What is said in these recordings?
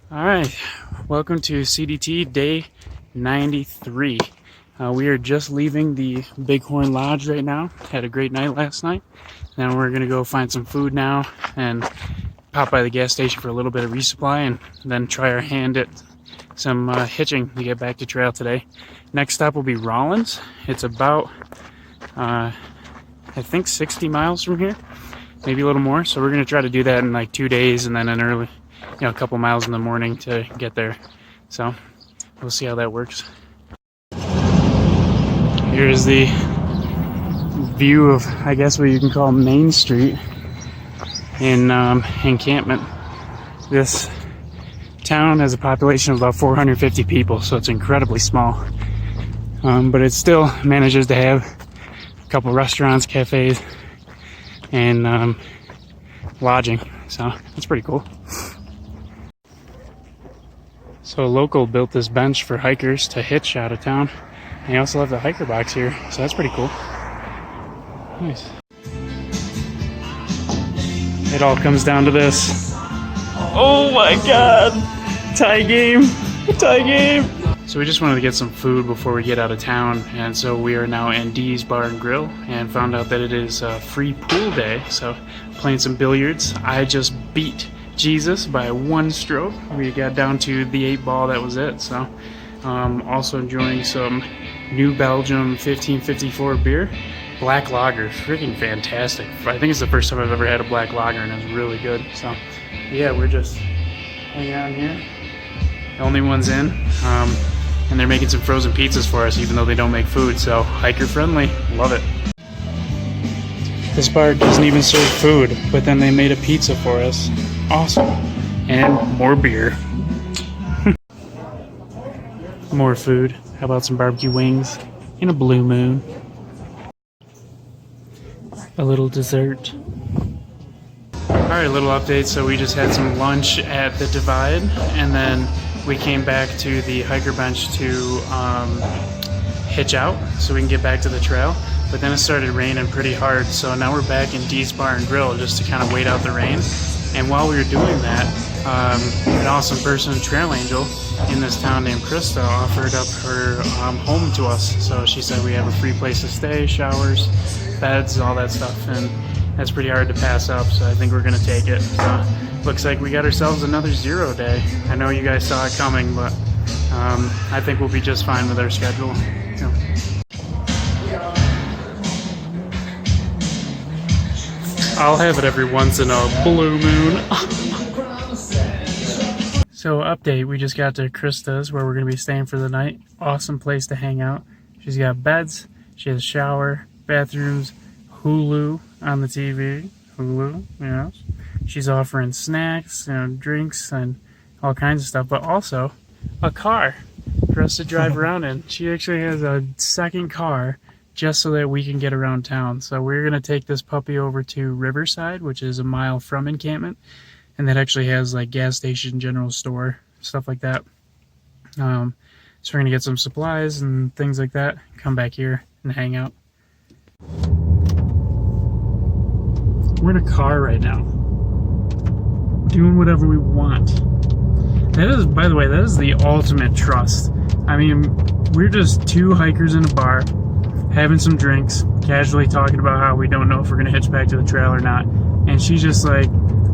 All right, welcome to CDT day 93. We are just leaving the Bighorn Lodge right now. Had a great night last night. Now we're gonna go find some food now and pop by the gas station for a little bit of resupply and then try our hand at some hitching to get back to trail today. Next stop will be Rollins. It's about, I think 60 miles from here, maybe a little more. So we're gonna try to do that in like 2 days and then an early, a couple miles in the morning to get there. So we'll see how that works. Here's the view of, I guess, what you can call Main Street in Encampment. This town has a population of about 450 people, so it's incredibly small. But it still manages to have a couple restaurants, cafes, and lodging. So that's pretty cool. So a local built this bench for hikers to hitch out of town. And they also have the hiker box here, so that's pretty cool. Nice. It all comes down to this. Oh my god! Tie game! Tie game! So we just wanted to get some food before we get out of town, and so we are now in D's Bar and Grill and found out that it is a free pool day, so playing some billiards. I just beat Jeezus by 1 stroke. We got down to the 8 ball, that was it. So also enjoying some New Belgium 1554 beer. Black lager, freaking fantastic. I think it's the first time I've ever had a black lager and it's really good. So yeah, we're just hanging out here. The only ones in. And they're making some frozen pizzas for us even though they don't make food. So hiker friendly, love it. This bar doesn't even serve food, but then they made a pizza for us. Awesome. And more beer. More food. How about some barbecue wings and a blue moon? A little dessert. Alright, little update. So we just had some lunch at the Divide, and then we came back to the hiker bench to hitch out so we can get back to the trail. But then it started raining pretty hard, so now we're back in D's Bar and Grill just to kind of wait out the rain. And while we were doing that, an awesome person, Trail Angel, in this town named Kristas, offered up her home to us. So she said we have a free place to stay, showers, beds, all that stuff, and that's pretty hard to pass up, so I think we're going to take it. So looks like we got ourselves another 0 day. I know you guys saw it coming, but I think we'll be just fine with our schedule. So. I'll have it every once in a blue moon. So update, we just got to Kristas where we're going to be staying for the night. Awesome place to hang out. She's got beds, she has a shower, bathrooms, Hulu on the TV. Hulu, yes. She's offering snacks, drinks, and all kinds of stuff, but also a car for us to drive around in. She actually has a second car just so that we can get around town. So we're going to take this puppy over to Riverside, which is a mile from Encampment, and that actually has like gas station, general store, stuff like that. So we're going to get some supplies and things like that, come back here and hang out. We're in a car right now, doing whatever we want. That is, by the way, that is the ultimate trust. I mean, we're just 2 hikers in a bar, having some drinks, casually talking about how we don't know if we're gonna hitch back to the trail or not. And she's just like,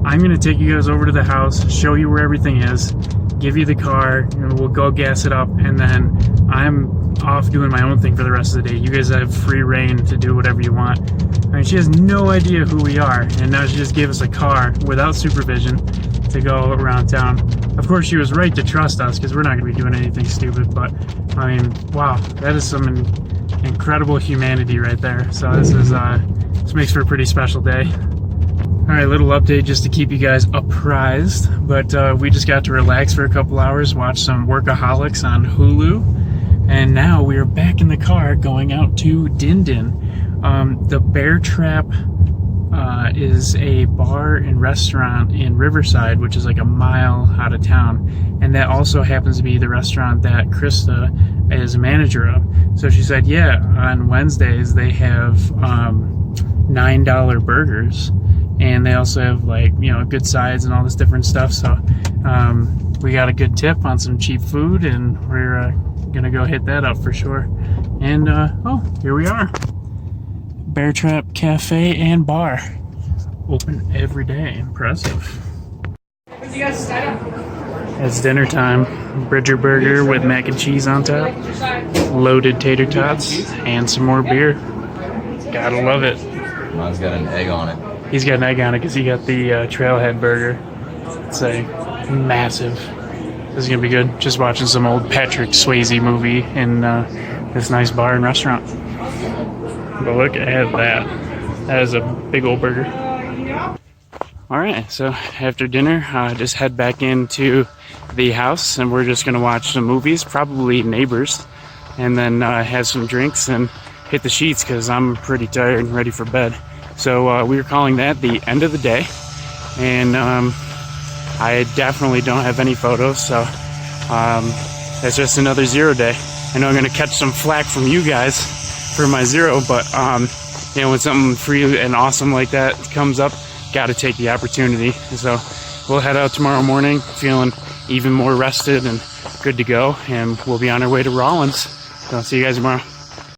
I'm gonna take you guys over to the house, show you where everything is, give you the car, and we'll go gas it up, and then I'm off doing my own thing for the rest of the day. You guys have free reign to do whatever you want. I mean, she has no idea who we are, and now she just gave us a car without supervision to go around town. Of course, she was right to trust us because we're not going to be doing anything stupid, but I mean, wow, that is some incredible humanity right there. So this makes for a pretty special day. All right, little update just to keep you guys apprised, but we just got to relax for a couple hours, watch some Workaholics on Hulu, and now we are back in the car going out to Din Din. The Bear Trap is a bar and restaurant in Riverside, which is like a mile out of town, and that also happens to be the restaurant that Krista is a manager of. So she said, yeah, on Wednesdays they have $9 burgers, and they also have, like, good sides and all this different stuff. So we got a good tip on some cheap food, and we're gonna go hit that up for sure. And oh, here we are. Bear Trap Cafe and Bar. Open every day. Impressive. It's dinner time. Bridger burger with mac and cheese on top, loaded tater tots, and some more beer. Gotta love it. Mine's got an egg on it. He's got an egg on it because he got the Trailhead burger. It's a massive. This is gonna be good. Just watching some old Patrick Swayze movie in this nice bar and restaurant. But look at that. That is a big old burger. Alright, so after dinner, just head back into the house and we're just going to watch some movies, probably Neighbors, and then have some drinks and hit the sheets because I'm pretty tired and ready for bed. So we were calling that the end of the day, and I definitely don't have any photos, so that's just another 0 day. I know I'm going to catch some flack from you guys for my 0, but you know, when something free and awesome like that comes up, got to take the opportunity. So we'll head out tomorrow morning feeling even more rested and good to go, and we'll be on our way to Rollins. So I'll see you guys tomorrow.